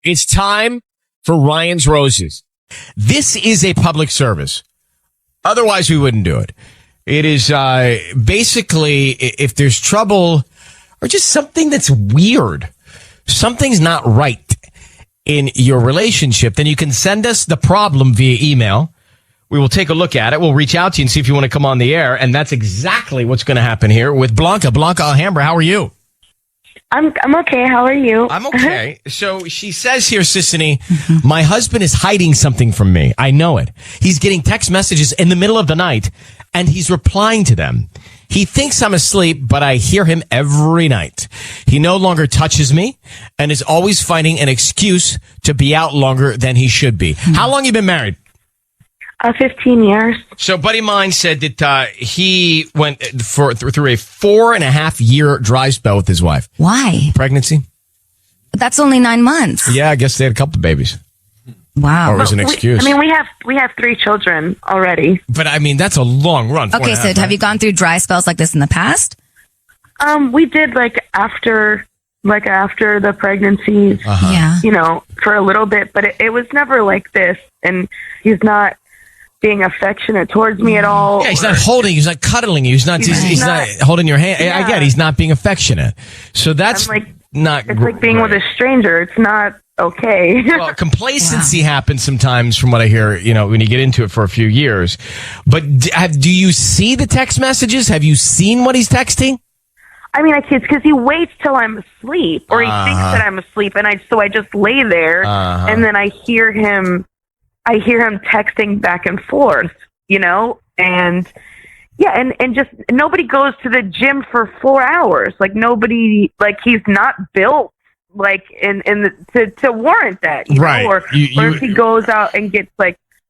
It's time for Ryan's Roses. This is a public service. Otherwise, we wouldn't do it. It is basically if there's trouble or just something that's weird, something's not right in your relationship, then you can send us the problem via email. We will take a look at it. We'll reach out to you and see if you want to come on the air. And that's exactly what's going to happen here with Blanca. Blanca Alhambra, how are you? I'm okay. How are you? I'm okay. So she says here, Sissany, my husband is hiding something from me. I know it. He's getting text messages in the middle of the night, and he's replying to them. He thinks I'm asleep, but I hear him every night. He no longer touches me and is always finding an excuse to be out longer than he should be. How long you been married? 15 years. So buddy mine said that he went through a 4.5-year dry spell with his wife. Why? Pregnancy? That's only 9 months. Yeah, I guess they had a couple of babies. Wow. Or it was an excuse. We have 3 children already. But I mean, that's a long run. Okay, so have you gone through dry spells like this in the past? We did after the pregnancy, Yeah. for a little bit, but it was never like this. And he's not being affectionate towards me at all. Yeah, he's not holding. He's not cuddling you. He's not holding your hand. Yeah. I get it. He's not being affectionate. So that's not. It's like being with a stranger. It's not okay. Well, complacency happens sometimes, from what I hear. When you get into it for a few years. But do you see the text messages? Have you seen what he's texting? I mean, it's because he waits till I'm asleep, or he thinks that I'm asleep, and I just lay there, and then I hear him texting back and forth, and just nobody goes to the gym for 4 hours. He's not built to warrant that, right? Or if he goes out and gets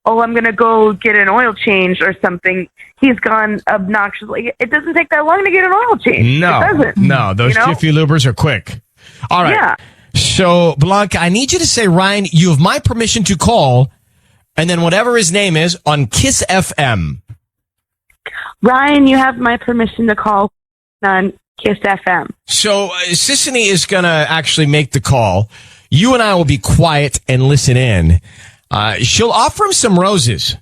I'm going to go get an oil change or something, he's gone obnoxious. It doesn't take that long to get an oil change. No, it doesn't. No, those Jiffy Lubers are quick. All right. Yeah. So, Blanca, I need you to say, Ryan, you have my permission to call, and then whatever his name is, on Kiss FM. Ryan, you have my permission to call on Kiss FM. So, Sissany is going to actually make the call. You and I will be quiet and listen in. She'll offer him some roses.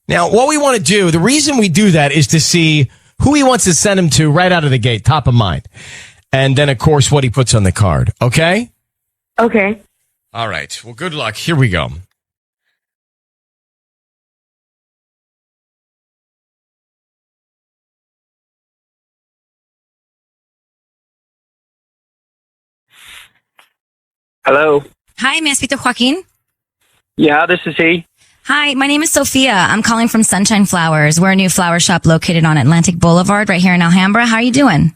Now, what we want to do, the reason we do that is to see who he wants to send him to right out of the gate, top of mind. And then, of course, what he puts on the card. Okay? Okay. All right. Well, good luck. Here we go. Hello. Hi, may I speak to Joaquin? Yeah, this is he. Hi, my name is Sophia. I'm calling from Sunshine Flowers. We're a new flower shop located on Atlantic Boulevard right here in Alhambra. How are you doing?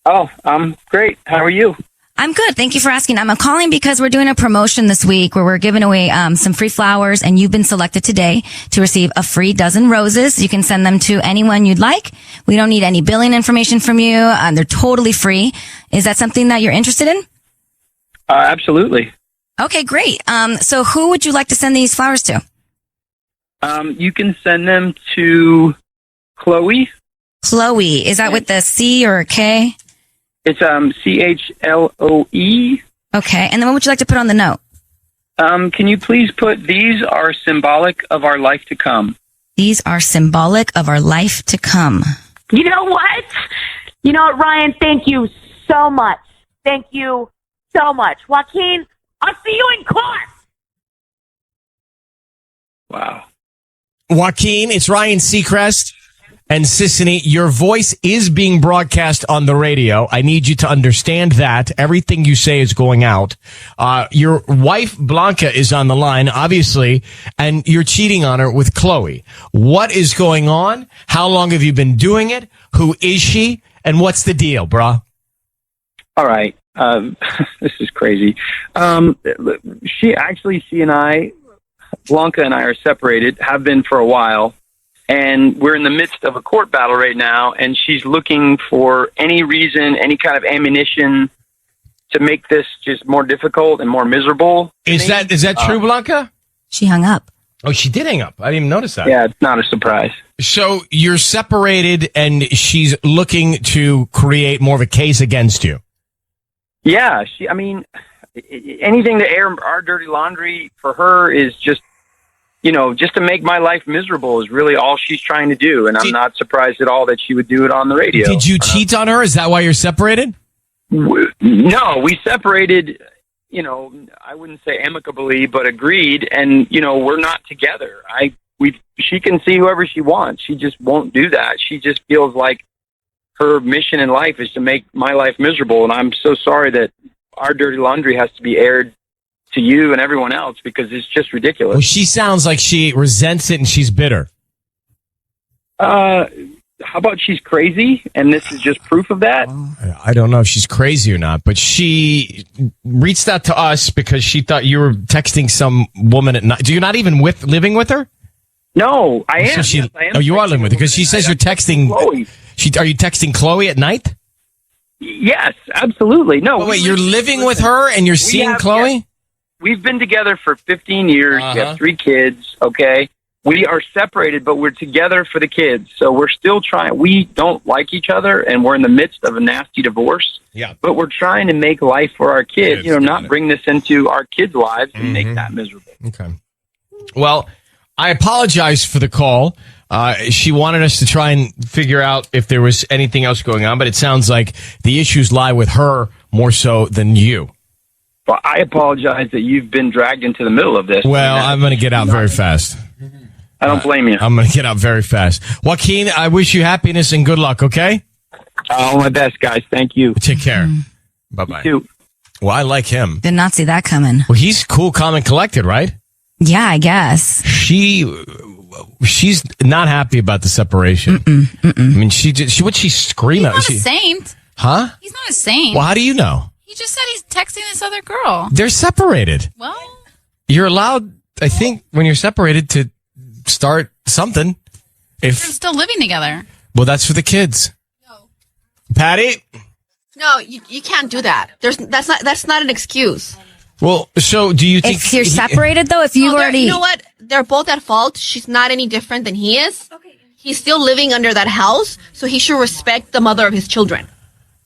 Oh, I'm great. How are you? I'm good. Thank you for asking. I'm calling because we're doing a promotion this week where we're giving away some free flowers, and you've been selected today to receive a free dozen roses. You can send them to anyone you'd like. We don't need any billing information from you. They're totally free. Is that something that you're interested in? Absolutely. Okay, great. So who would you like to send these flowers to? You can send them to Chloe. Chloe. Is that with the C or a K? It's CHLOE. Okay. And then what would you like to put on the note? Can you please put, these are symbolic of our life to come. These are symbolic of our life to come. You know what? Ryan, thank you so much. Thank you so much. Joaquin, I'll see you in court. Wow. Joaquin, it's Ryan Seacrest and Sissany. Your voice is being broadcast on the radio. I need you to understand that. Everything you say is going out. Your wife, Blanca, is on the line, obviously, and you're cheating on her with Chloe. What is going on? How long have you been doing it? Who is she? And what's the deal, brah? All right. This is crazy. She and I, Blanca and I, are separated, have been for a while, and we're in the midst of a court battle right now, and she's looking for any reason, any kind of ammunition to make this just more difficult and more miserable. Is that true, Blanca? She hung up. Oh, she did hang up. I didn't even notice that. Yeah, it's not a surprise. So you're separated, and she's looking to create more of a case against you. Yeah, anything to air our dirty laundry for her is just, just to make my life miserable is really all she's trying to do. And I'm not surprised at all that she would do it on the radio. Did you cheat on her? Is that why you're separated? No, we separated, I wouldn't say amicably, but agreed. And, we're not together. She can see whoever she wants. She just won't do that. She just feels like her mission in life is to make my life miserable. And I'm so sorry that our dirty laundry has to be aired to you and everyone else because it's just ridiculous. Well, she sounds like she resents it and she's bitter. How about she's crazy? And this is just proof of that? I don't know if she's crazy or not, but she reached out to us because she thought you were texting some woman at night. Do you not even living with her? No, I am. So yes, I am. You are living with her because she says you're texting Chloe. Are you texting Chloe at night? Yes, absolutely. No. Wait, you're living with her and you're seeing Chloe? Yes, we've been together for 15 years. We have 3 kids, okay? We are separated, but we're together for the kids. So we're still trying. We don't like each other, and we're in the midst of a nasty divorce. Yeah. But we're trying to make life for our kids, not bring this into our kids' lives and make that miserable. Okay. Well, I apologize for the call. She wanted us to try and figure out if there was anything else going on, but it sounds like the issues lie with her more so than you. Well, I apologize that you've been dragged into the middle of this. Well, I'm going to get out very fast. I don't blame you. I'm going to get out very fast. Joaquin, I wish you happiness and good luck, okay? All my best, guys. Thank you. Take care. Bye-bye. You too. Well, I like him. Did not see that coming. Well, he's cool, calm, and collected, right? Yeah, I guess. She's not happy about the separation. I mean, what'd she scream at? He's not a saint. Huh? He's not a saint. Well, how do you know? He just said he's texting this other girl. They're separated. Well, You're allowed, I think, when you're separated to start something. they're still living together. Well, that's for the kids. No. Patty? No, you can't do that. That's not an excuse. Well, so do you think... If you're separated, though, if you No, already... you know what? They're both at fault. She's not any different than he is. Okay. He's still living under that house, so he should respect the mother of his children.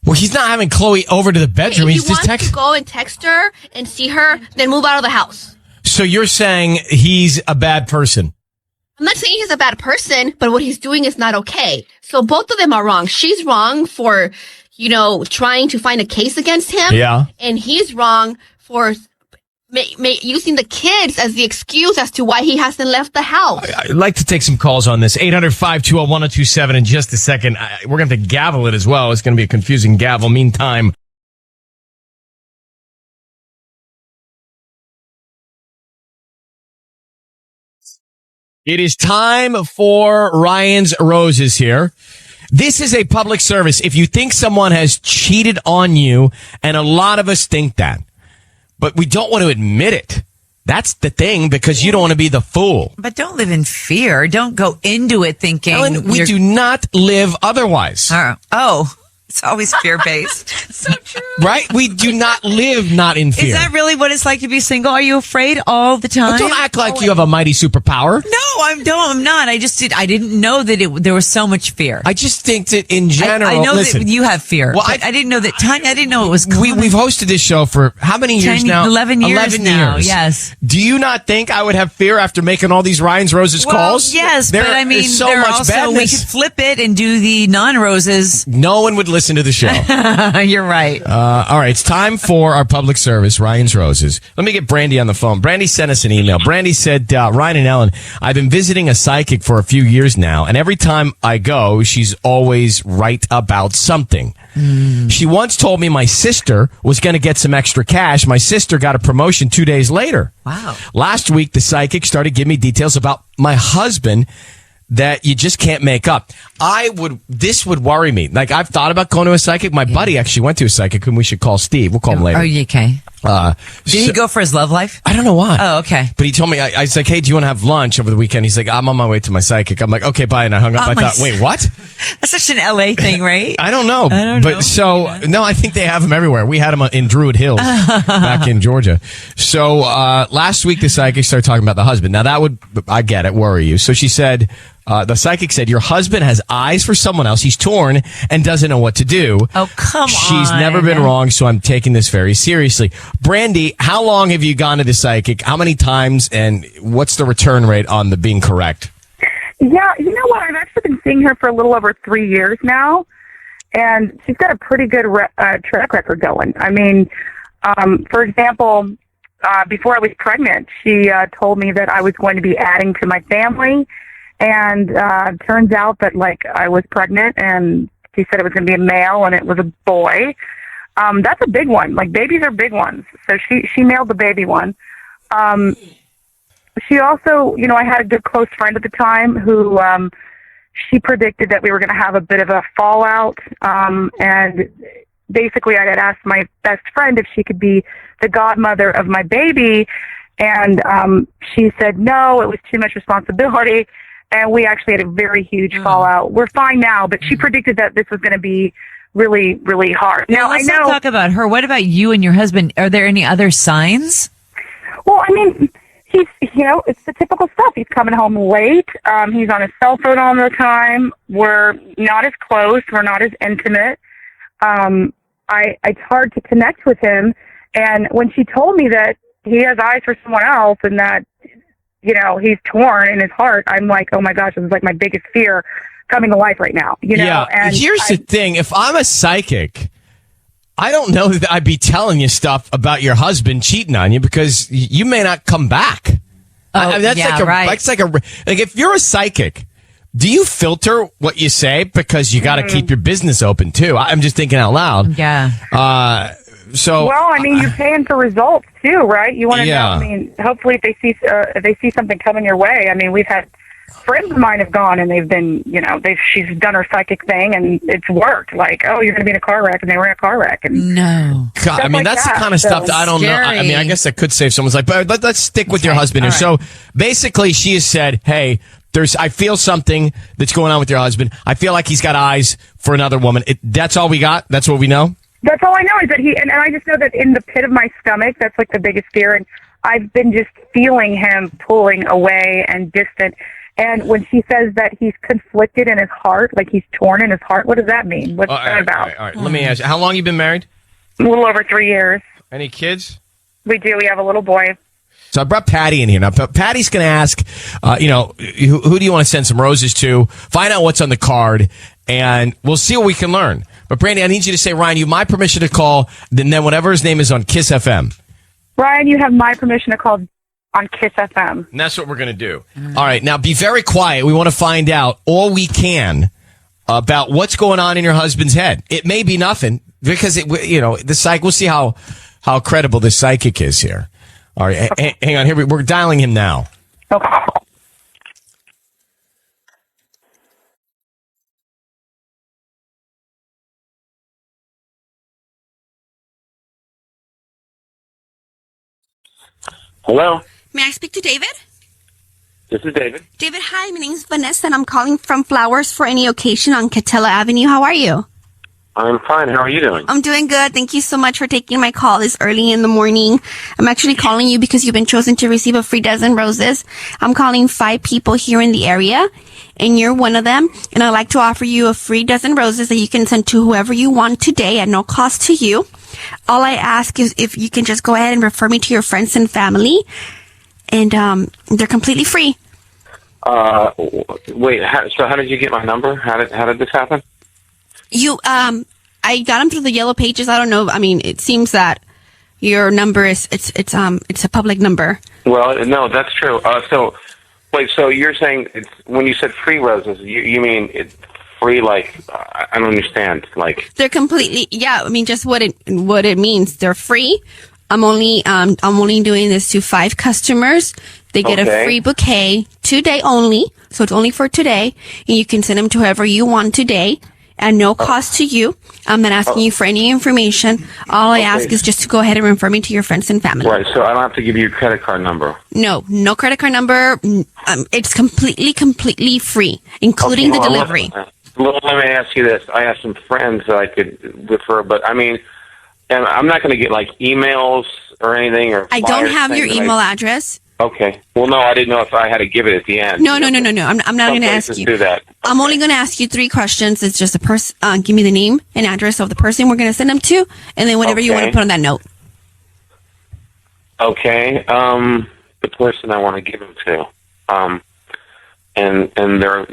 Well, he's not having Chloe over to the bedroom. If He's he just wants to go and text her and see her, then move out of the house. So you're saying he's a bad person? I'm not saying he's a bad person, but what he's doing is not okay. So both of them are wrong. She's wrong for, trying to find a case against him. Yeah. And he's wrong for using the kids as the excuse as to why he hasn't left the house. I'd like to take some calls on this. 800-520-1027 in just a second. We're going to have to gavel it as well. It's going to be a confusing gavel. Meantime, it is time for Ryan's Roses here. This is a public service. If you think someone has cheated on you, and a lot of us think that, but we don't want to admit it. That's the thing, because you don't want to be the fool. But don't live in fear. Don't go into it thinking... Ellen, we do not live otherwise. Oh, it's always fear-based. So true. Right? We do not live not in fear. Is that really what it's like to be single? Are you afraid all the time? But don't act like you have a mighty superpower. No, I'm not. I didn't know that there was so much fear. I just think that in general... I know listen, that you have fear. Well, but I didn't know that, Tanya, I didn't know it was common. We've hosted this show for how many years now? 11 years now, yes. Do you not think I would have fear after making all these Ryan's Roses calls? Yes, but I mean, is so there much also, badness. we could flip it and do the non-roses. No one would listen to the show. You're right. All right, it's time for our public service, Ryan's Roses. Let me get Brandy on the phone. Brandy sent us an email. Brandy said, Ryan and Ellen, I've been visiting a psychic for a few years now, and every time I go, she's always right about something. She once told me my sister was going to get some extra cash. My sister got a promotion 2 days later. Wow. Last week, the psychic started giving me details about my husband that you just can't make up. This would worry me. Like, I've thought about going to a psychic. My buddy actually went to a psychic whom we should call Steve. We'll call him later. Oh, okay. Did he go for his love life? I don't know why. Oh, okay. But he told me, I was like, hey, do you want to have lunch over the weekend? He's like, I'm on my way to my psychic. I'm like, okay, bye. And I hung up. I thought, wait, what? That's such an LA thing, right? I don't know. know. So, no, I think they have them everywhere. We had them in Druid Hills back in Georgia. So, last week, the psychic started talking about the husband. Now, I get it, worry you. So she said, The psychic said, your husband has eyes for someone else. He's torn and doesn't know what to do. Oh, come on. She's never been wrong, so I'm taking this very seriously. Brandy, how long have you gone to the psychic? How many times, and what's the return rate on the being correct? Yeah, you know what? I've actually been seeing her for a little over 3 years now, and she's got a pretty good track record going. I mean, for example, before I was pregnant, she told me that I was going to be adding to my family. And turns out that, like, I was pregnant, and she said it was going to be a male, and it was a boy. That's a big one. Like, babies are big ones. So she nailed the baby one. She also, you know, I had a good close friend at the time who she predicted that we were going to have a bit of a fallout. And basically, I had asked my best friend if she could be the godmother of my baby. And she said, no, it was too much responsibility. And we actually had a very huge fallout. We're fine now, but she predicted that this was going to be really, really hard. Now, let's I know. not talk about her. What about you and your husband? Are there any other signs? Well, I mean, he's, you know, it's the typical stuff. He's coming home late. He's on his cell phone all the time. We're not as close. We're not as intimate. It's hard to connect with him. And when she told me that he has eyes for someone else and that, you know, he's torn in his heart, I'm like, oh my gosh, this is like my biggest fear coming to life right now. You know? Yeah. And here's the thing. If I'm a psychic, I don't know that I'd be telling you stuff about your husband cheating on you because you may not come back. That's like if you're a psychic, do you filter what you say because you got to keep your business open too? I'm just thinking out loud. Yeah. Well, I mean, you're paying for results too, right? You want to know. I mean, hopefully, if they see something coming your way. I mean, we've had friends of mine have gone and they've been, you know, she's done her psychic thing and it's worked. Like, oh, you're going to be in a car wreck, and they were in a car wreck. And no, God, I mean, that's the kind of stuff that I don't know. I mean, I guess that could save someone's life, but let's stick with your husband here. Right. So basically, she has said, "Hey, I feel something that's going on with your husband. I feel like he's got eyes for another woman." That's all we got. That's what we know. That's all I know is that and I just know that in the pit of my stomach, that's like the biggest fear. And I've been just feeling him pulling away and distant. And when she says that he's conflicted in his heart, like he's torn in his heart, what does that mean? What's that about? All right. Let me ask you, how long you been married? A little over 3 years. Any kids? We do. We have a little boy. So I brought Patty in here. Now, Patty's going to ask, who do you want to send some roses to? Find out what's on the card, and we'll see what we can learn. But, Brandy, I need you to say, Ryan, you have my permission to call, then whatever his name is on Kiss FM. Ryan, you have my permission to call on Kiss FM. And that's what we're going to do. All right. Now, be very quiet. We want to find out all we can about what's going on in your husband's head. It may be nothing because, we'll see how credible this psychic is here. All right. Okay. Hang on. Here we're dialing him now. Okay. Hello? May I speak to David? This is David. David, hi. My name is Vanessa, and I'm calling from Flowers for Any Occasion on Catella Avenue. How are you? I'm fine. How are you doing? I'm doing good. Thank you so much for taking my call this early in the morning. I'm actually calling you because you've been chosen to receive a free dozen roses. I'm calling 5 people here in the area, and you're one of them. And I'd like to offer you a free dozen roses that you can send to whoever you want today at no cost to you. All I ask is if you can just go ahead and refer me to your friends and family, and they're completely free. Wait. So how did you get my number? How did this happen? I got them through the yellow pages. I don't know. I mean, it seems that your number it's a public number. Well, no, that's true. So you're saying when you said free roses, you mean it's free? Like, I don't understand. Like, they're completely, yeah. I mean, just what it means. They're free. I'm only doing this to 5 customers. They get a free bouquet today only. So it's only for today, and you can send them to whoever you want today at no cost to you. I'm not asking you for any information. All I ask is just to go ahead and refer me to your friends and family. Right, so I don't have to give you your credit card number. No credit card number. It's completely free, including the delivery. Let me ask you this. I have some friends that I could refer, but I mean, and I'm not going to get like emails or anything. Or I don't have your email address. Okay. Well, no, I didn't know if I had to give it at the end. No. I'm not going to ask you. Do that. I'm only going to ask you 3 questions. It's just a person. Give me the name and address of the person we're going to send them to, and then whatever you want to put on that note. Okay. The person I want to give them to. And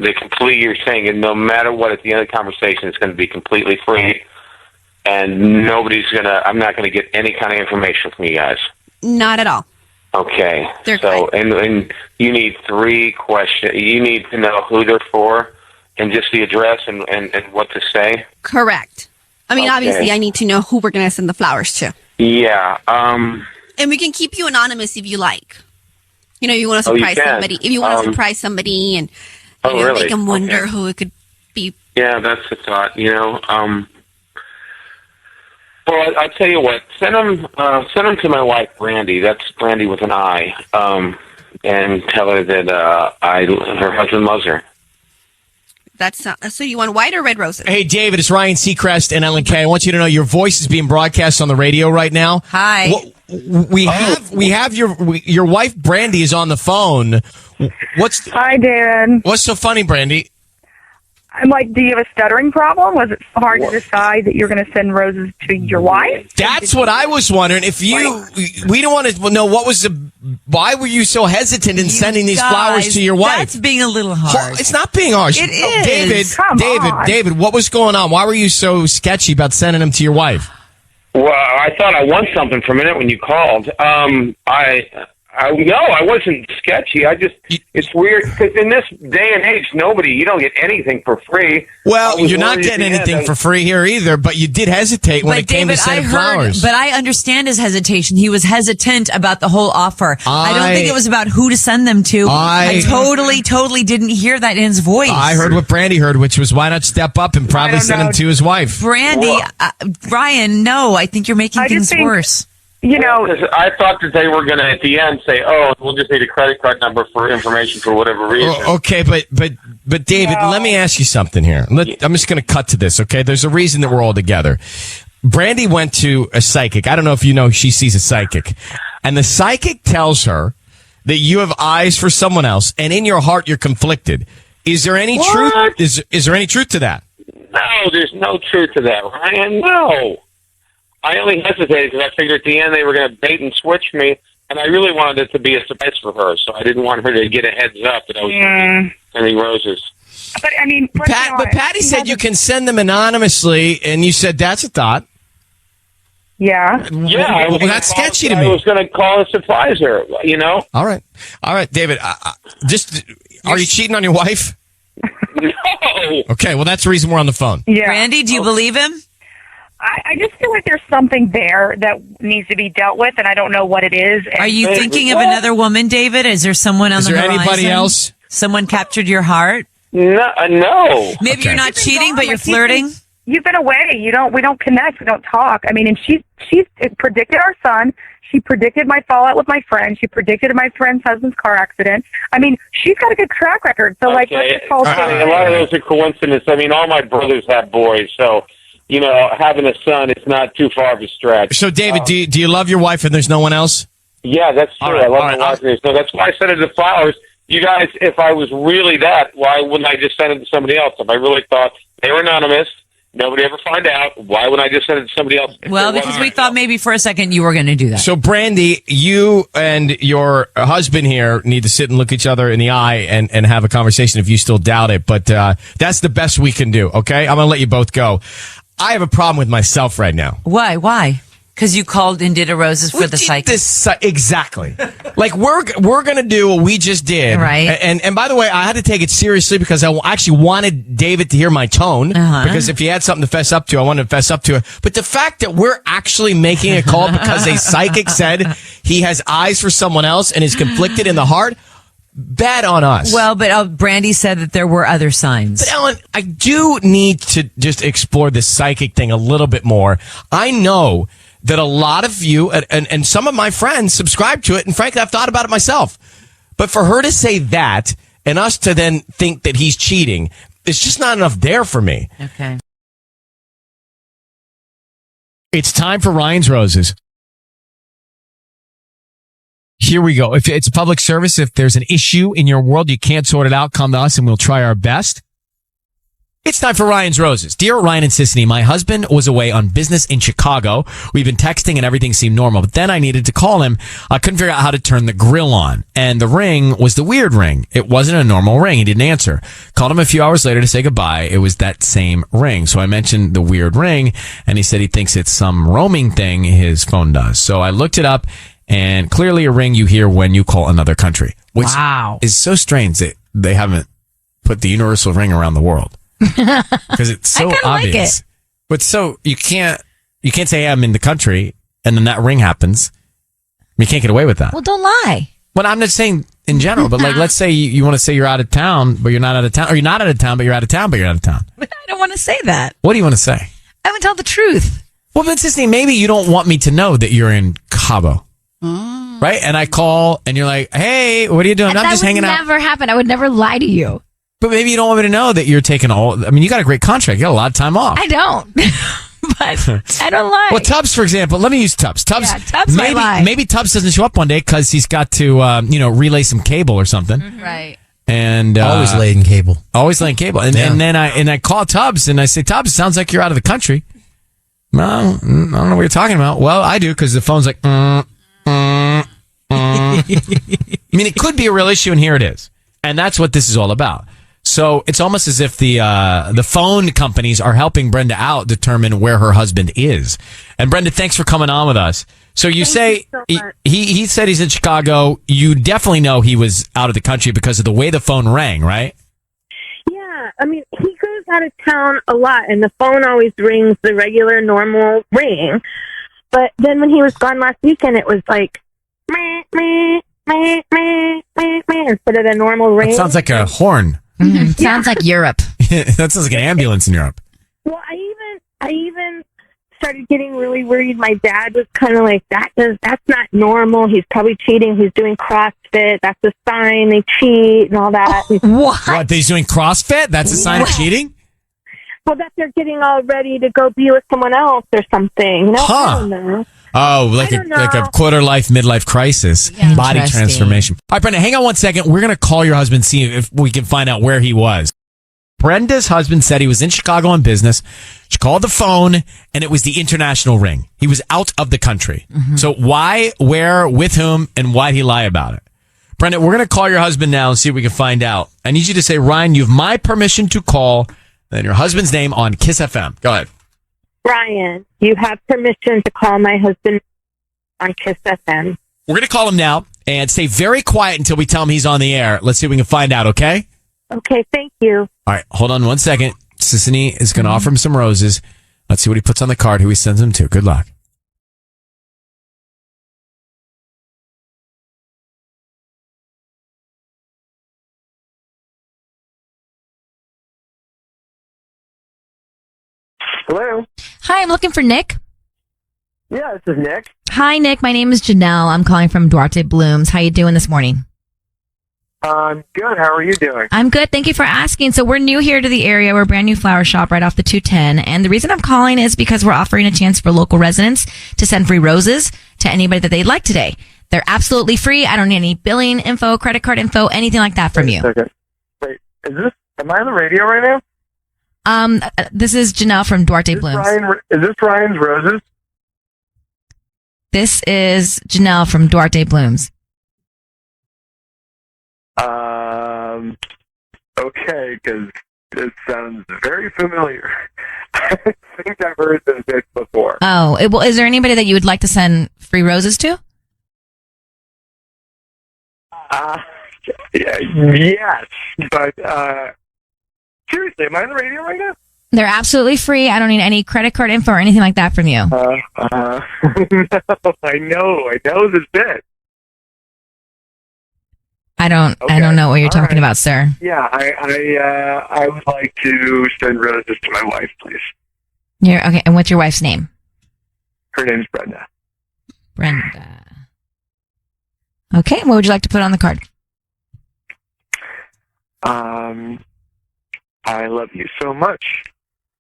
they completely, you're saying, and no matter what, at the end of the conversation, it's going to be completely free, and I'm not going to get any kind of information from you guys. Not at all. Okay. They're so, and you need 3 questions. You need to know who they're for, and just the address and what to say. Correct. I mean, obviously, I need to know who we're going to send the flowers to. Yeah. And we can keep you anonymous if you like. You know, you want to surprise somebody. If you want to surprise somebody and really? make them wonder who it could be. Yeah, that's the thought. Well, I'll tell you what. Send them to my wife, Brandy. That's Brandy with an I. And tell her that her husband loves her. That's not, so you want white or red roses? Hey, David, it's Ryan Seacrest and Ellen Kay. I want you to know your voice is being broadcast on the radio right now. Hi. We have your wife, Brandy, is on the phone. Hi, David. What's so funny, Brandy? I'm like, do you have a stuttering problem? Was it so hard to decide that you're going to send roses to your wife? That's what I was wondering. If we don't want to know why were you so hesitant in sending these flowers to your wife? That's being a little harsh. It's not being harsh. It is. David, what was going on? Why were you so sketchy about sending them to your wife? Well, I thought I won something for a minute when you called. I wasn't sketchy. It's weird because in this day and age, you don't get anything for free. Well, you're not getting anything for free here either, but you did hesitate when it came to sending flowers. But I understand his hesitation. He was hesitant about the whole offer. I don't think it was about who to send them to. I totally didn't hear that in his voice. I heard what Brandy heard, which was why not step up and probably send them to his wife. Brandy, Ryan, no, I think you're making things worse. I thought that they were going to, at the end, say, we'll just need a credit card number for information for whatever reason. Okay, but David, let me ask you something here. I'm just going to cut to this, okay? There's a reason that we're all together. Brandy went to a psychic. I don't know if you know, she sees a psychic. And the psychic tells her that you have eyes for someone else, and in your heart you're conflicted. Is there any truth? Is there any truth to that? No, there's no truth to that, Ryan. No. I only hesitated because I figured at the end they were going to bait and switch me, and I really wanted it to be a surprise for her, so I didn't want her to get a heads up that I was sending roses. But I mean, but Patty said you can send them anonymously, and you said that's a thought. Yeah. Yeah. Well, that's sketchy to me. I was going to call and surprise her, All right, David. Are you cheating on your wife? No. Okay, well, that's the reason we're on the phone. Yeah. Brandy, do you believe him? I just feel like there's something there that needs to be dealt with, and I don't know what it is. Are you thinking of another woman, David? Is there someone on the horizon? Is there anybody else? Someone captured your heart? No. Maybe you're not cheating, but you're flirting? You've been away. We don't connect. We don't talk. I mean, and she's predicted our son. She predicted my fallout with my friend. She predicted my friend's husband's car accident. I mean, she's got a good track record. So, let's just call a lot of those are coincidences. I mean, all my brothers have boys, so having a son is not too far of a stretch. So, David, do you love your wife and there's no one else? Yeah, that's true. I love my wife. So that's why I sent her the flowers. You guys, if I was really that, why wouldn't I just send it to somebody else? If I really thought they were anonymous, nobody ever find out, why wouldn't I just send it to somebody else? Well, because we thought maybe for a second you were going to do that. So, Brandy, you and your husband here need to sit and look each other in the eye and have a conversation if you still doubt it. But that's the best we can do, okay? I'm going to let you both go. I have a problem with myself right now. Why? Because you called and did a roses for the psychic. Exactly. Like we're going to do what we just did. Right. And by the way, I had to take it seriously because I actually wanted David to hear my tone. Because if he had something to fess up to, I wanted to fess up to it. But the fact that we're actually making a call because a psychic said he has eyes for someone else and is conflicted in the heart, bad on us. Well, but Brandy said that there were other signs. But Ellen, I do need to just explore this psychic thing a little bit more. I know that a lot of you and some of my friends subscribe to it, and frankly, I've thought about it myself. But for her to say that and us to then think that he's cheating, it's just not enough there for me. Okay. It's time for Ryan's Roses. Here we go. If it's a public service, if there's an issue in your world, you can't sort it out, come to us and we'll try our best. It's time for Ryan's Roses. Dear Ryan and Sissany, my husband was away on business in Chicago. We've been texting and everything seemed normal, but then I needed to call him. I couldn't figure out how to turn the grill on, and the ring was the weird ring. It wasn't a normal ring. He didn't answer. Called him a few hours later to say goodbye. It was that same ring. So I mentioned the weird ring, and he said he thinks it's some roaming thing his phone does. So I looked it up, and clearly a ring you hear when you call another country, which is so strange that they haven't put the universal ring around the world. Because it's so obvious. Like it. But so you can't say, hey, I'm in the country, and then that ring happens. You can't get away with that. Well, don't lie. Well, I'm not saying in general, but like, let's say you want to say you're out of town, but you're not out of town, or you're not out of town, but you're out of town, but you're out of town. I don't want to say that. What do you want to say? I would tell the truth. Well, but Sissany, maybe you don't want me to know that you're in Cabo. Right? And I call, and you're like, hey, what are you doing? And I'm just hanging out. That would never happen. I would never lie to you. But maybe you don't want me to know that you're taking you got a great contract. You got a lot of time off. I don't. But I don't lie. Well, Tubbs, for example, let me use Tubbs. Tubbs might lie. Maybe Tubbs doesn't show up one day because he's got to, relay some cable or something. Mm-hmm. Right. And always laying cable. Always laying cable. And then I call Tubbs and I say, Tubbs, it sounds like you're out of the country. No, I don't know what you're talking about. Well, I do, because the phone's like, I mean, it could be a real issue, and here it is. And that's what this is all about. So it's almost as if the phone companies are helping Brenda out determine where her husband is. And Brenda, thanks for coming on with us. So you say he said he's in Chicago. You definitely know he was out of the country because of the way the phone rang, right? Yeah, I mean, he goes out of town a lot, and the phone always rings the regular, normal ring. But then when he was gone last weekend, it was like, meh, meh, meh, meh, meh, meh, instead of the normal ring. That sounds like a horn. Mm-hmm. Sounds like Europe. That sounds like an ambulance in Europe. Well, I even started getting really worried. My dad was kind of like, that's not normal. He's probably cheating. He's doing CrossFit. That's a sign they cheat and all that. What? He's doing CrossFit? That's a sign of cheating? Well, that they're getting all ready to go be with someone else or something. No, I don't know. Oh, like a quarter-life, midlife crisis, body transformation. All right, Brenda, hang on one second. We're going to call your husband, see if we can find out where he was. Brenda's husband said he was in Chicago on business. She called the phone, and it was the international ring. He was out of the country. Mm-hmm. So why, where, with whom, and why'd he lie about it? Brenda, we're going to call your husband now and see if we can find out. I need you to say, Ryan, you have my permission to call, then your husband's name on Kiss FM. Go ahead. Ryan, you have permission to call my husband on Kiss FM. We're going to call him now and stay very quiet until we tell him he's on the air. Let's see if we can find out, okay? Okay, thank you. All right, hold on one second. Sissany is going to offer him some roses. Let's see what he puts on the card, who he sends them to. Good luck. Hello? Hi, I'm looking for Nick. Yeah, this is Nick. Hi, Nick. My name is Janelle. I'm calling from Duarte Blooms. How you doing this morning? I'm good. How are you doing? I'm good. Thank you for asking. So we're new here to the area. We're a brand new flower shop right off the 210. And the reason I'm calling is because we're offering a chance for local residents to send free roses to anybody that they'd like today. They're absolutely free. I don't need any billing info, credit card info, anything like that from you. Okay. Wait, am I on the radio right now? This is Janelle from Duarte Blooms. Is this Ryan's Roses? This is Janelle from Duarte Blooms. Okay, because it sounds very familiar. I think I've heard this before. Oh, well, is there anybody that you would like to send free roses to? Yes, but seriously, am I on the radio right now? They're absolutely free. I don't need any credit card info or anything like that from you. No, I know this bit. I don't know what you're talking about, sir. Yeah, I would like to send roses to my wife, please. Okay, and what's your wife's name? Her name's Brenda. Brenda. Okay, what would you like to put on the card? I love you so much.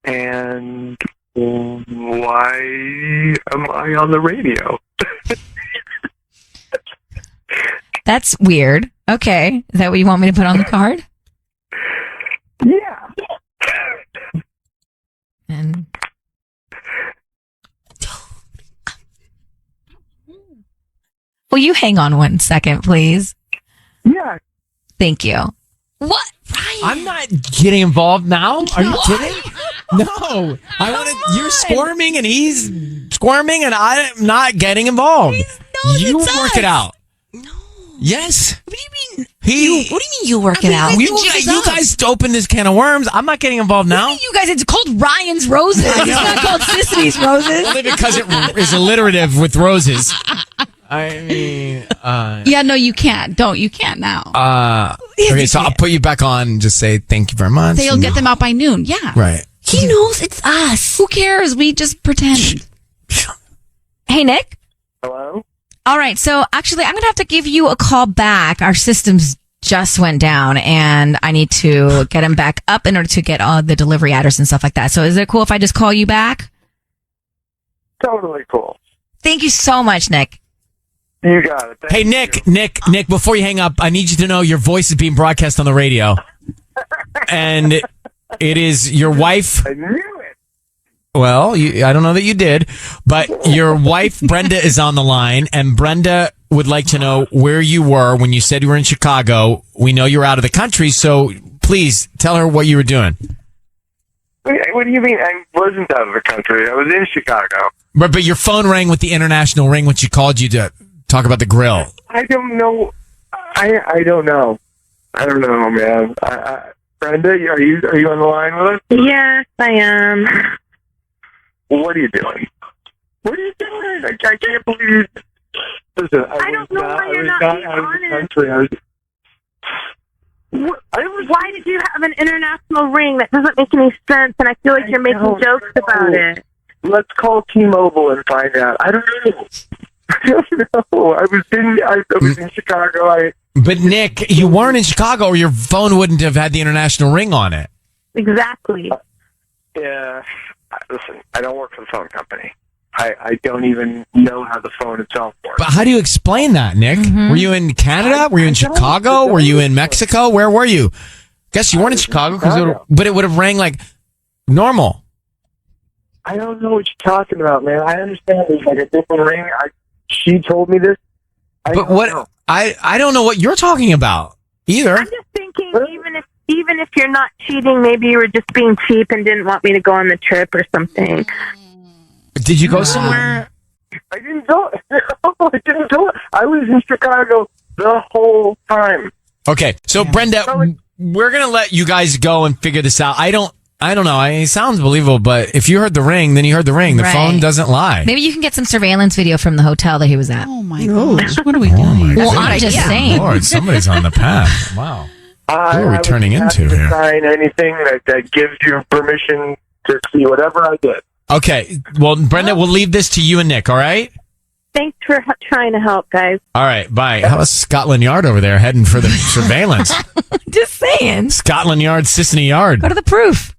And why am I on the radio? That's weird. Okay. Is that what you want me to put on the card? Yeah. And will you hang on 1 second, please? Yeah. Thank you. What? Ryan. I'm not getting involved now. Are you kidding? No. I want to. You're squirming and he's squirming, and I'm not getting involved. You work it out. No. Yes. What do you mean? What do you mean you work it out? You guys opened this can of worms. I'm not getting involved now. You guys, it's called Ryan's Roses. It's not called Sisney's Roses. Only because it is alliterative with roses. I mean, Yeah, no, you can't. You can't now. okay, so I'll put you back on and just say thank you very much. They'll get them out by noon. Yeah. Right. He knows it's us. Who cares? We just pretend. Hey, Nick. Hello? All right. So actually, I'm going to have to give you a call back. Our systems just went down and I need to get them back up in order to get all the delivery address and stuff like that. So is it cool if I just call you back? Totally cool. Thank you so much, Nick. You got it. Hey, Nick, before you hang up, I need you to know your voice is being broadcast on the radio. And it is your wife. I knew it. Well, I don't know that you did, but your wife, Brenda, is on the line, and Brenda would like to know where you were when you said you were in Chicago. We know you're out of the country, so please tell her what you were doing. What do you mean? I wasn't out of the country. I was in Chicago. But your phone rang with the international ring when she called you to talk about the grill. I don't know. I don't know. I don't know, man. Brenda, are you on the line with us? Yes, I am. What are you doing? What are you doing? I can't believe you. Listen, I don't know why you're not being out of the honest. country. Why did you have an international ring? That doesn't make any sense, and I feel like you're making jokes about it. Let's call T-Mobile and find out. I don't know. I don't know. I was in Chicago. But Nick, you weren't in Chicago, or your phone wouldn't have had the international ring on it. Exactly. Yeah. Listen, I don't work for the phone company. I don't even know how the phone itself works. But how do you explain that, Nick? Mm-hmm. Were you in Canada? Were you in Chicago? Were you in Mexico? Where were you? Guess you weren't in Chicago, but it would have rang like normal. I don't know what you're talking about, man. I understand there's like a different ring. She told me this. I don't know what you're talking about either. I'm just thinking, even if you're not cheating, maybe you were just being cheap and didn't want me to go on the trip or something. Did you go somewhere? I didn't go. I didn't go. I was in Chicago the whole time. Okay, so Brenda, we're gonna let you guys go and figure this out. I don't know. It sounds believable, but if you heard the ring, then you heard the ring. The phone doesn't lie. Maybe you can get some surveillance video from the hotel that he was at. Oh my gosh, what are we doing? Well, I'm just saying. Lord, somebody's on the path. Wow. Who are we turning into here? Sign anything that gives you permission to see whatever I did. Okay. Well, Brenda, we'll leave this to you and Nick, all right? Thanks for trying to help, guys. All right, bye. How about Scotland Yard over there heading for the surveillance? Just saying. Scotland Yard, Sisney Yard. Go to the proof.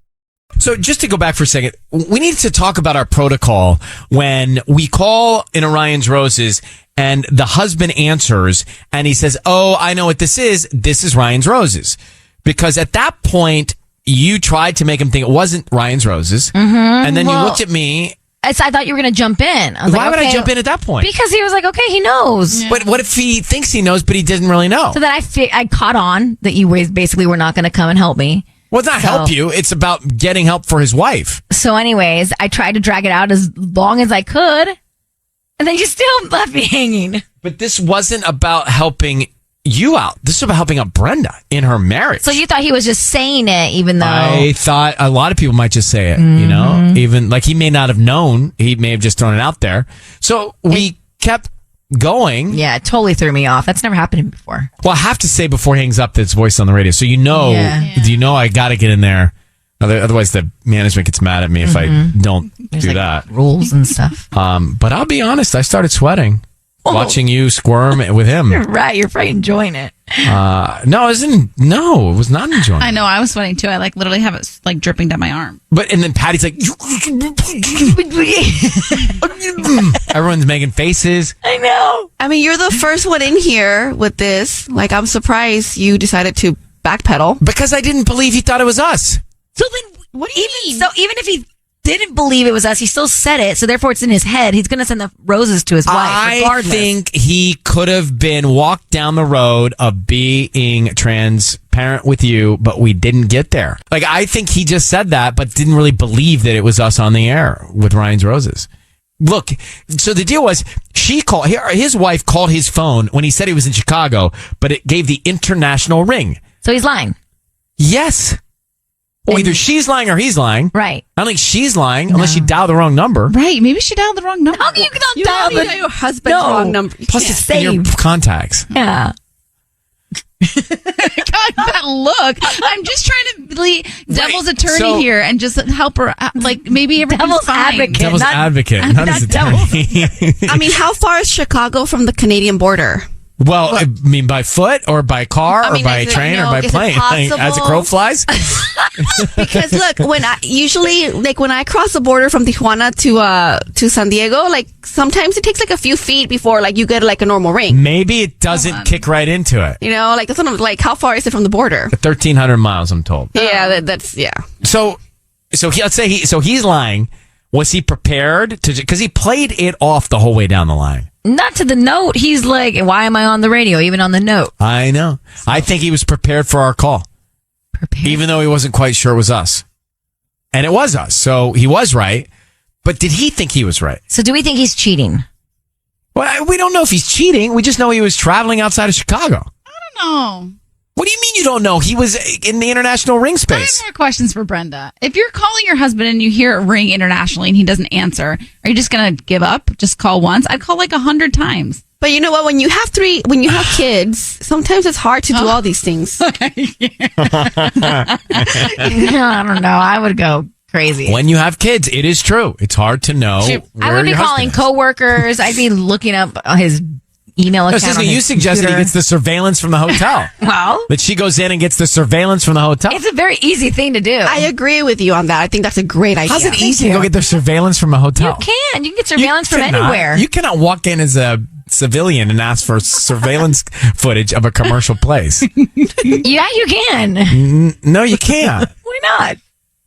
So just to go back for a second, we need to talk about our protocol when we call in Orion's Roses and the husband answers and he says, "Oh, I know what this is. This is Ryan's Roses." Because at that point, you tried to make him think it wasn't Ryan's Roses. Mm-hmm. And then you looked at me. I thought you were going to jump in. I was Why would I jump in at that point? Because he was like, okay, he knows. Yeah. But what if he thinks he knows, but he didn't really know? So then I caught on that you basically were not going to come and help me. Well, it's not help you. It's about getting help for his wife. So anyways, I tried to drag it out as long as I could. And then you still left me hanging. But this wasn't about helping you out. This is about helping out Brenda in her marriage. So you thought he was just saying it, even though... I thought a lot of people might just say it, you know? Even, like, he may not have known. He may have just thrown it out there. So we kept going. Yeah, it totally threw me off. That's never happened to me before. Well, I have to say before he hangs up that it's voiced on the radio. So you know I got to get in there. Otherwise, the management gets mad at me if I don't do that. Rules and stuff. But I'll be honest, I started sweating watching you squirm with him. Right, you're probably enjoying it. No, it was not enjoying. I know. I was sweating too. I literally have it dripping down my arm. And then Patty's like, everyone's making faces. I know. I mean, you're the first one in here with this. I'm surprised you decided to backpedal. Because I didn't believe he thought it was us. So then, what do you mean? So even if he didn't believe it was us, he still said it. So therefore, it's in his head. He's going to send the roses to his wife. Regardless. I think he could have been walked down the road of being transparent with you, but we didn't get there. I think he just said that, but didn't really believe that it was us on the air with Ryan's Roses. Look, so the deal was his wife called his phone when he said he was in Chicago, but it gave the international ring. So he's lying. Yes. Well, either she's lying or he's lying. Right. I don't think she's lying unless she dialed the wrong number. Right. Maybe she dialed the wrong number. How can you not dial your husband's wrong number? Plus, it's in your contacts. Yeah. God, that look. I'm just trying to be devil's attorney here and just help her out. Maybe everything's Devil's fine. advocate. Devil's advocate, not his attorney. I mean, how far is Chicago from the Canadian border? Well, I mean, by foot or by car or by train or by plane? As a crow flies? Because look, when I cross the border from Tijuana to San Diego, sometimes it takes a few feet before you get a normal ring. Maybe it doesn't kick right into it. That's what I'm how far is it from the border? 1,300 miles, I'm told. Yeah, that's yeah. So let's say he's lying. Was he prepared to? Because he played it off the whole way down the line. Not to the note. He's like, why am I on the radio? Even on the note. I know. I think he was prepared for our call. Prepared. Even though he wasn't quite sure it was us. And it was us. So he was right. But did he think he was right? So do we think he's cheating? Well, we don't know if he's cheating. We just know he was traveling outside of Chicago. I don't know. What do you mean you don't know? He was in the international ring I space. have more questions for Brenda. If you're calling your husband and you hear it ring internationally and he doesn't answer, are you just going to give up? Just call once? I'd call 100 times. But you know what? When you have kids, sometimes it's hard to do all these things. I don't know. I would go crazy. When you have kids, it is true. It's hard to know. I would be calling coworkers. I'd be looking up his email account. You suggested he gets the surveillance from the hotel. Well, that she goes in and gets the surveillance from the hotel. It's a very easy thing to do. I agree with you on that. I think that's a great idea. How's it easy to go get the surveillance from a hotel? You can get surveillance from anywhere. You cannot walk in as a civilian and ask for surveillance footage of a commercial place. Yeah, you can. No, you can't. Why not?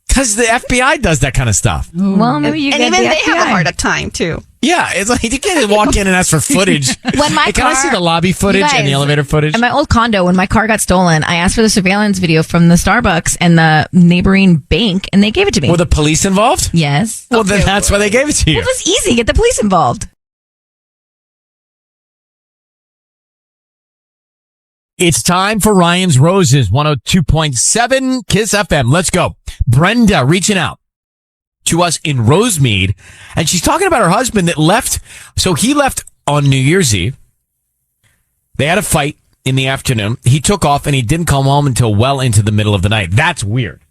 Because the FBI does that kind of stuff. Well, maybe you and get even the they FBI. have a harder time too. Yeah, it's like you can't just walk in and ask for footage. When my Can I see the lobby footage and the elevator footage? In my old condo, when my car got stolen, I asked for the surveillance video from the Starbucks and the neighboring bank, and they gave it to me. Were the police involved? Yes. Well, then that's why they gave it to you. It was easy. Get the police involved. It's time for Ryan's Roses, 102.7 Kiss FM. Let's go. Brenda reaching out to us in Rosemead, and she's talking about her husband that left. So he left on New Year's Eve. They had a fight in the afternoon. He took off and he didn't come home until well into the middle of the night. That's weird.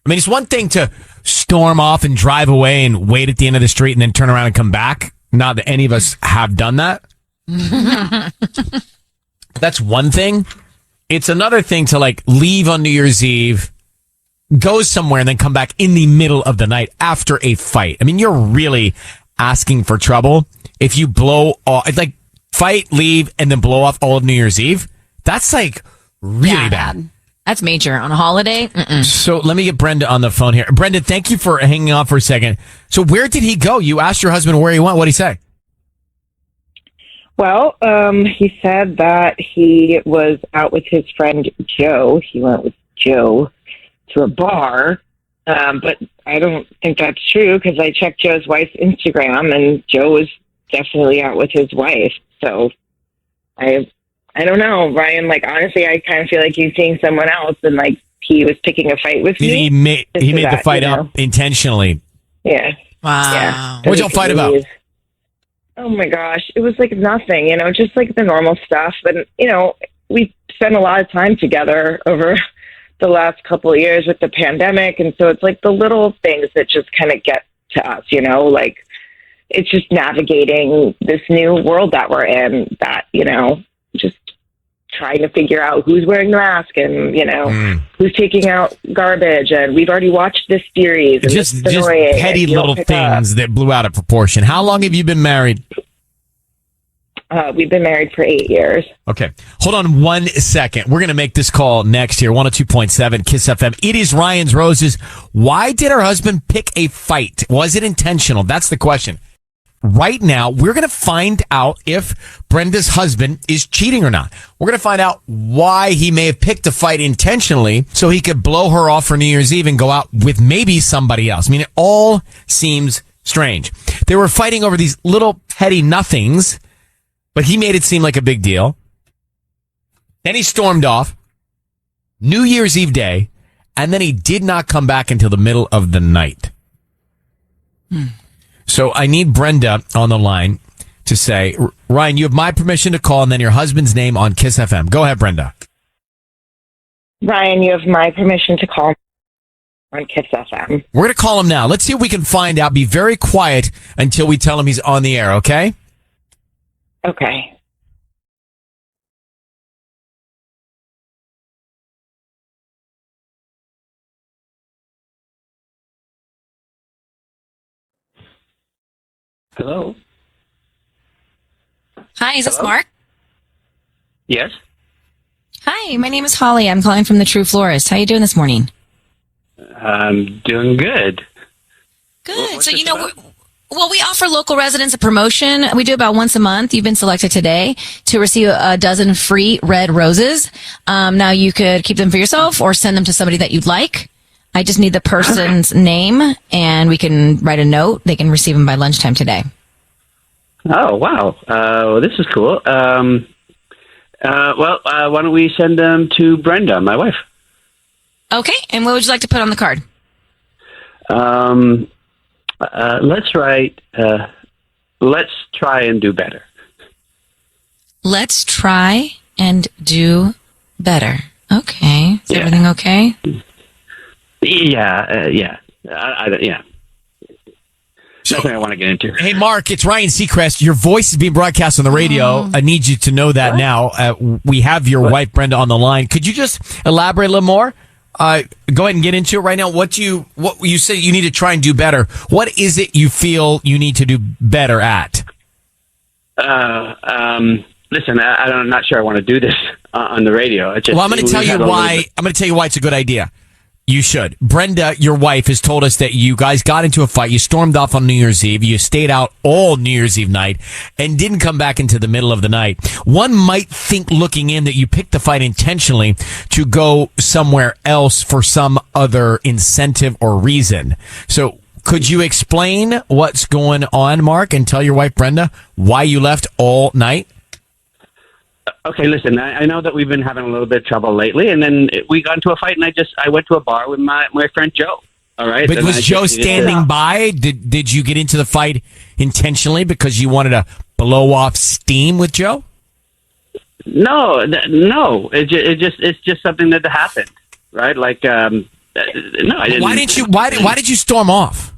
I mean, it's one thing to storm off and drive away and wait at the end of the street and then turn around and come back. Not that any of us have done that. That's one thing. It's another thing to leave on New Year's Eve, go somewhere, and then come back in the middle of the night after a fight. I mean, you're really asking for trouble if you blow off, fight, leave, and then blow off all of New Year's Eve. That's really bad. That's major on a holiday. So let me get Brenda on the phone here. Brenda, thank you for hanging on for a second. So where did he go? You asked your husband where he went. What did he say? Well, he said that he was out with his friend Joe. He went with Joe to a bar, but I don't think that's true because I checked Joe's wife's Instagram, and Joe was definitely out with his wife. So I don't know, Ryan. Honestly, I kind of feel like he's seeing someone else, and he was picking a fight with me. He made the fight up intentionally. Yeah. Wow. Yeah. What'd y'all fight about? Oh my gosh, it was nothing, just the normal stuff. And, we spent a lot of time together over the last couple of years with the pandemic. And so it's the little things that just kind of get to us, it's just navigating this new world that we're in that, just trying to figure out who's wearing the mask and, who's taking out garbage. And we've already watched this series. And Just petty little things that blew out of proportion. How long have you been married? We've been married for 8 years. Okay. Hold on 1 second. We're going to make this call next here. 102.7 Kiss FM. It is Ryan's Roses. Why did her husband pick a fight? Was it intentional? That's the question. Right now, we're going to find out if Brenda's husband is cheating or not. We're going to find out why he may have picked a fight intentionally so he could blow her off for New Year's Eve and go out with maybe somebody else. I mean, it all seems strange. They were fighting over these little petty nothings, but he made it seem like a big deal. Then he stormed off New Year's Eve day, and then he did not come back until the middle of the night. So I need Brenda on the line to say, Ryan, you have my permission to call and then your husband's name on Kiss FM. Go ahead, Brenda. Ryan, you have my permission to call on Kiss FM. We're going to call him now. Let's see if we can find out. Be very quiet until we tell him he's on the air, okay? Okay. Hello? Hi, is this Mark? Yes? Hi, my name is Holly. I'm calling from the True Florist. How you doing this morning? I'm doing good. Good. So, we offer local residents a promotion. We do about once a month. You've been selected today to receive a dozen free red roses. Now, you could keep them for yourself or send them to somebody that you'd like. I just need the person's name, and we can write a note. They can receive them by lunchtime today. Oh, wow. Well, this is cool. Why don't we send them to Brenda, my wife? Okay. And what would you like to put on the card? Let's write, let's try and do better. Let's try and do better. Okay. Is everything okay? Yeah. Yeah. Something I want to get into. Hey, Mark, it's Ryan Seacrest. Your voice is being broadcast on the radio. I need you to know that now. We have your wife, Brenda, on the line. Could you just elaborate a little more? Go ahead and get into it right now. What you say you need to try and do better. What is it you feel you need to do better at? Listen, I'm not sure I want to do this on the radio. I'm going to tell you why. I'm going to tell you why it's a good idea. You should. Brenda, your wife, has told us that you guys got into a fight. You stormed off on New Year's Eve. You stayed out all New Year's Eve night and didn't come back into the middle of the night. One might think looking in that you picked the fight intentionally to go somewhere else for some other incentive or reason. So could you explain what's going on, Mark, and tell your wife, Brenda, why you left all night? Okay, listen, I know that we've been having a little bit of trouble lately, and then we got into a fight, and I went to a bar with my friend Joe. All right, but was Joe standing by? Did you get into the fight intentionally because you wanted to blow off steam with Joe? No. It's just something that happened, right? Like, no, I didn't. Why did you storm off?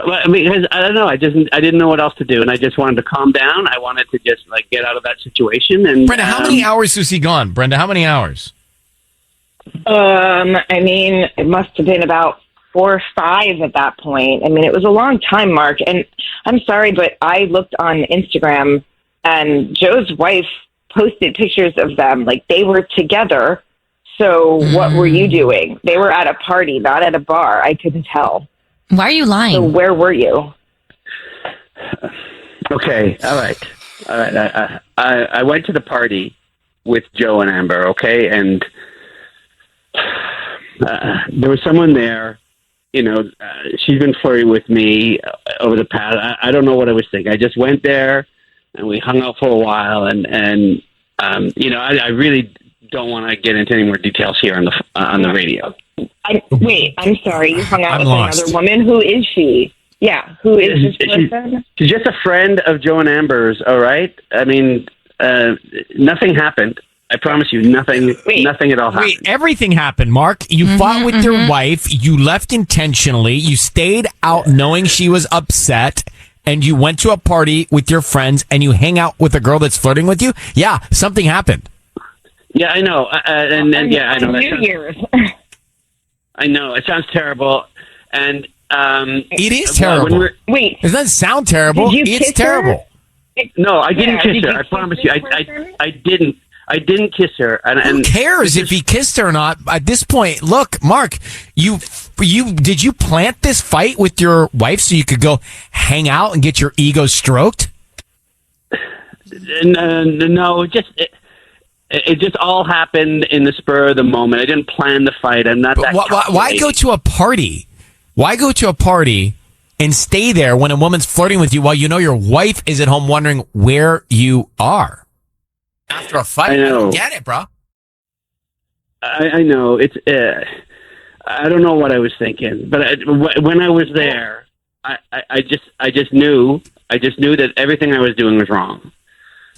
Well, because I don't know. I didn't know what else to do, and I just wanted to calm down. I wanted to just get out of that situation. And Brenda, how many hours was he gone? Brenda, how many hours? It must have been about 4 or 5 at that point. It was a long time, Mark. And I'm sorry, but I looked on Instagram, and Joe's wife posted pictures of them like they were together. So what were you doing? They were at a party, not at a bar. I couldn't tell. Why are you lying? So where were you? Okay, all right. I went to the party with Joe and Amber, okay? And there was someone there, she's been flirting with me over the past, I don't know what I was thinking. I just went there and we hung out for a while and I really don't want to get into any more details here on the radio. I'm sorry. You hung out with another woman. Who is she? Yeah, who is this person? She's just a friend of Joe and Amber's, all right? Nothing happened. I promise you, nothing at all happened. Everything happened, Mark. You fought with your wife. You left intentionally. You stayed out knowing she was upset. And you went to a party with your friends and you hang out with a girl that's flirting with you. Yeah, something happened. Yeah, I know. And yeah, I know. New Year's. I know. It sounds terrible. And it is terrible. Wait. It doesn't sound terrible. Did you It's kiss terrible. her? No, I didn't kiss did her. you I kiss promise this you. person? I didn't. I didn't kiss her. Who cares if he kissed her or not? At this point, look, Mark, did you plant this fight with your wife so you could go hang out and get your ego stroked? No, it just all happened in the spur of the moment. I didn't plan the fight. I'm not that. Why go to a party? Why go to a party and stay there when a woman's flirting with you while you know your wife is at home wondering where you are? After a fight, I don't get it, bro. I know it's. I don't know what I was thinking, but when I was there, I just knew that everything I was doing was wrong.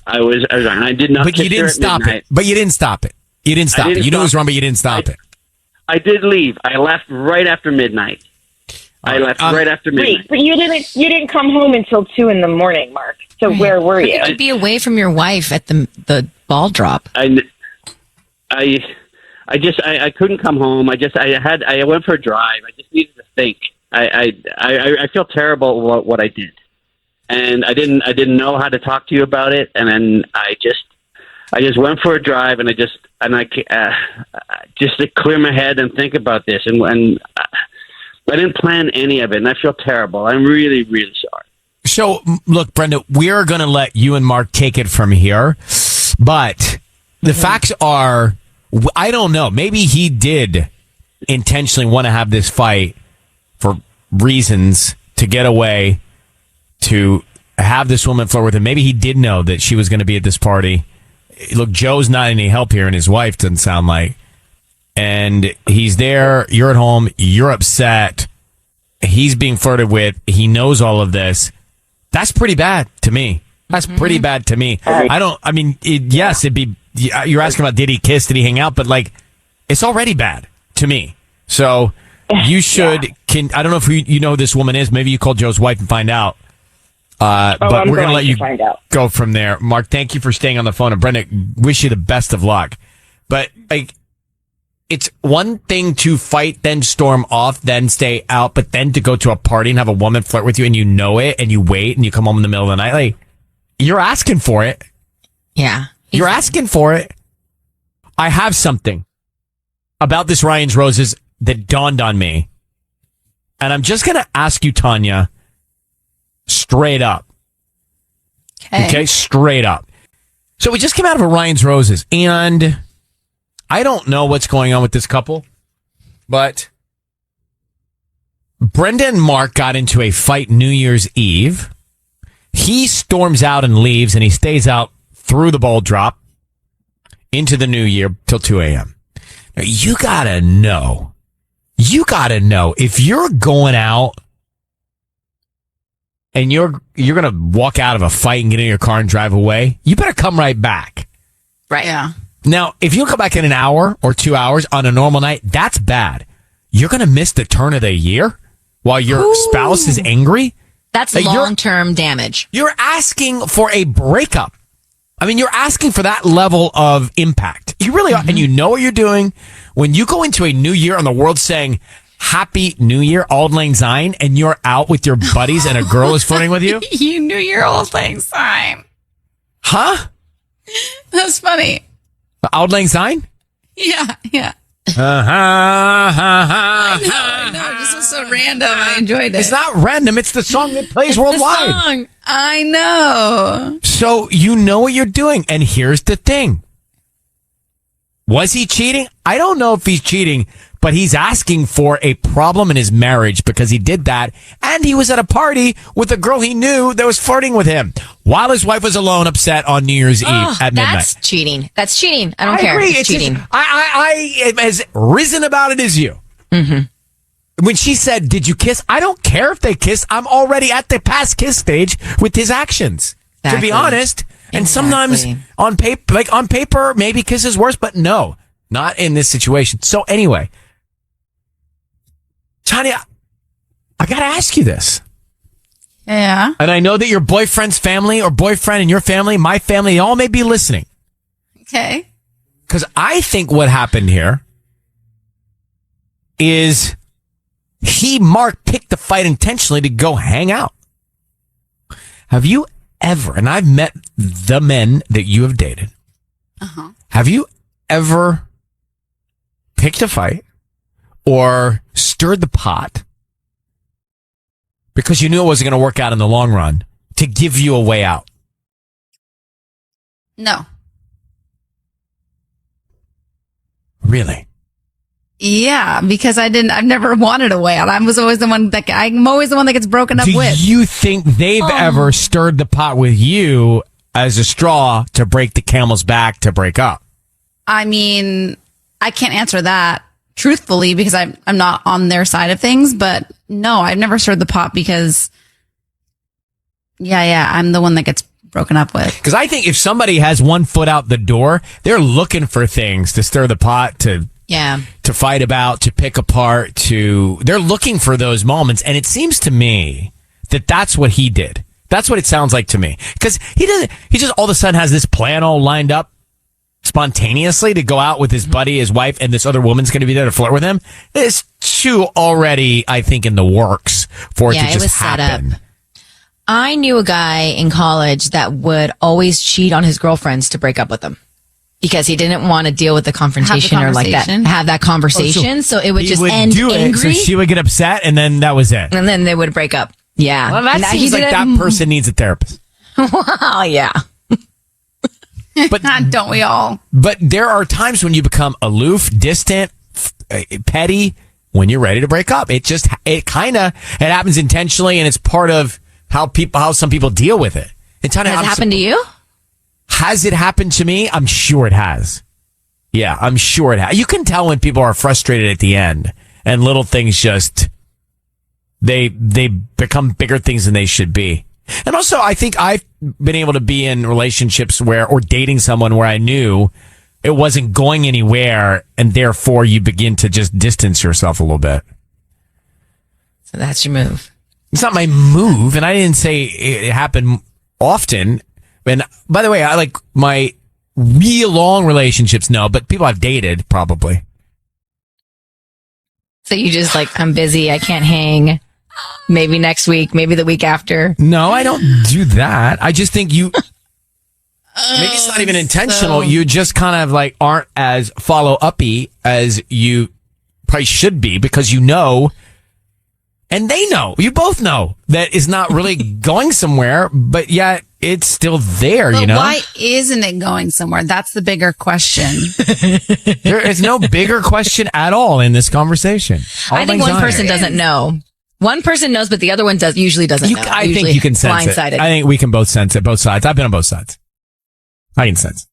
I was wrong. I did not. But you didn't stop it. But you didn't stop it. You didn't stop it. You knew it was wrong, but you didn't stop it. I did leave. I left right after midnight. Right after midnight. Wait, but you didn't come home until 2 a.m, Mark. So where were you? You could be away from your wife at the ball drop. I couldn't come home. I went for a drive. I just needed to think. I feel terrible about what I did, and I didn't know how to talk to you about it. And then I just went for a drive, and just to clear my head and think about this, and I didn't plan any of it, and I feel terrible. I'm really, really sorry. So, look, Brenda, we're going to let you and Mark take it from here. But the facts are, I don't know. Maybe he did intentionally want to have this fight for reasons to get away, to have this woman flirt with him. Maybe he did know that she was going to be at this party. Look, Joe's not any help here, and his wife doesn't sound like. And he's there, you're at home, you're upset, he's being flirted with, he knows all of this. That's pretty bad to me. That's pretty bad to me. It'd be, you're asking about did he kiss, did he hang out, but it's already bad to me. So you should, I don't know if you know who this woman is, maybe you call Joe's wife and find out. But we're going to let you go from there. Mark, thank you for staying on the phone, and Brenda, wish you the best of luck. But it's one thing to fight, then storm off, then stay out, but then to go to a party and have a woman flirt with you and you know it and you wait and you come home in the middle of the night. You're asking for it. Yeah. You're asking for it. I have something about this Ryan's Roses that dawned on me. And I'm just going to ask you, Tanya, straight up. Okay, straight up. So we just came out of a Ryan's Roses, and I don't know what's going on with this couple, but Brenda and Mark got into a fight New Year's Eve. He storms out and leaves, and he stays out through the ball drop into the new year till 2 a.m. Now, you gotta know, if you're going out and you're going to walk out of a fight and get in your car and drive away, you better come right back. Right. Yeah. Now, if you come back in an hour or 2 hours on a normal night, that's bad. You're going to miss the turn of the year while your spouse is angry? That's long-term damage. You're asking for a breakup. I mean, you're asking for that level of impact. You really are. And you know what you're doing. When you go into a new year and the world saying, Happy New Year, Auld Lang Syne, and you're out with your buddies and a girl is flirting with you? You knew your Auld Lang Syne. Huh? That's funny. Auld Lang Syne? Yeah. I know. This was so random. I enjoyed it. It's not random. It's the song that plays worldwide. The song. I know. So you know what you're doing. And here's the thing. Was he cheating? I don't know if he's cheating, but he's asking for a problem in his marriage because he did that. And he was at a party with a girl he knew that was flirting with him while his wife was alone, upset on New Year's Eve at midnight. That's cheating. That's cheating. I don't care. Agree. It's cheating. I am as risen about it as you. Mm-hmm. When she said, did you kiss? I don't care if they kiss. I'm already at the past kiss stage with his actions, to be honest. And sometimes on paper, maybe kiss is worse, but no, not in this situation. So anyway, Tanya, I got to ask you this. Yeah. And I know that your boyfriend's family or boyfriend and your family, my family, they all may be listening. Okay. Because I think what happened here is Mark picked the fight intentionally to go hang out. Have you ever, and I've met the men that you have dated, have you ever picked a fight or stirred the pot because you knew it wasn't going to work out in the long run to give you a way out? No. Really? Yeah, because I've never wanted a way out. I'm always the one that gets broken up with. Do you think they've ever stirred the pot with you as a straw to break the camel's back to break up? I mean, I can't answer that truthfully because I'm not on their side of things, but no, I've never stirred the pot because I'm the one that gets broken up with. Because I think if somebody has one foot out the door, they're looking for things to stir the pot, to fight about, to pick apart, they're looking for those moments. And it seems to me that that's what he did. That's what it sounds like to me. Because he just all of a sudden has this plan all lined up spontaneously to go out with his buddy, his wife, and this other woman's going to be there to flirt with him. It's too already, I think, in the works for it to just happen. Set up. I knew a guy in college that would always cheat on his girlfriends to break up with them because he didn't want to deal with the confrontation or like that. Have that conversation. So it would just end angry. So she would get upset, and then that was it. And then they would break up. Yeah. Well, that seems like that person needs a therapist. Wow, yeah. But don't we all? But there are times when you become aloof, distant, petty when you're ready to break up. It happens intentionally, and it's part of how some people deal with it. Has it happened to you? Has it happened to me? I'm sure it has. Yeah, I'm sure it has. You can tell when people are frustrated at the end and little things just, they become bigger things than they should be. And also, I think I've been able to be in relationships or dating someone where I knew it wasn't going anywhere, and therefore you begin to just distance yourself a little bit. So that's your move. It's not my move, and I didn't say it happened often. And by the way, I like my real long relationships, no, but people I've dated, probably. So you just I'm busy, I can't hang. Maybe next week, maybe the week after. No, I don't do that. I just think maybe it's not even intentional. You just kind of aren't as follow-uppy as you probably should be because you know. And they know, you both know that it's not really going somewhere, but yet it's still there, but why isn't it going somewhere? That's the bigger question. There is no bigger question at all in this conversation. I think one person doesn't know. One person knows, but the other one usually doesn't know. I think you can sense it. I think we can both sense it, both sides. I've been on both sides. I can sense.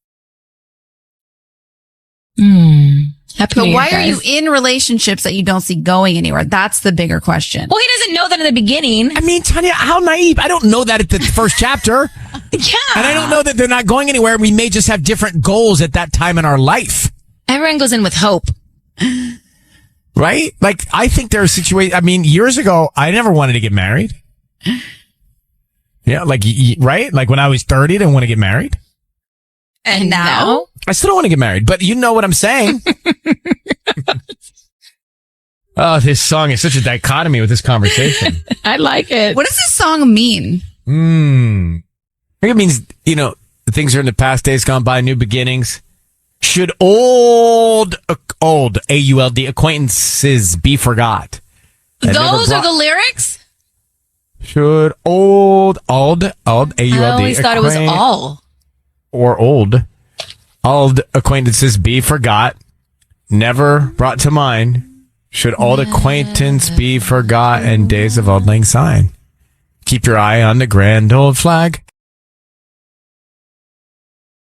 But why are you in relationships that you don't see going anywhere? That's the bigger question. Well, he doesn't know that in the beginning. I mean, Tanya, how naive. I don't know that at the first chapter. Yeah. And I don't know that they're not going anywhere. We may just have different goals at that time in our life. Everyone goes in with hope. Right? I think there are situations, years ago, I never wanted to get married. Yeah, right? When I was 30, I didn't want to get married. And now? I still don't want to get married, but you know what I'm saying. Oh, this song is such a dichotomy with this conversation. I like it. What does this song mean? I think it means, things are in the past, days gone by, new beginnings. Should old, A-U-L-D, acquaintances be forgot? Those are the lyrics? Should old, A-U-L-D. I always thought it was all. Or old acquaintances be forgot, never brought to mind. Should old acquaintance be forgot and days of old lang syne. Keep your eye on the grand old flag.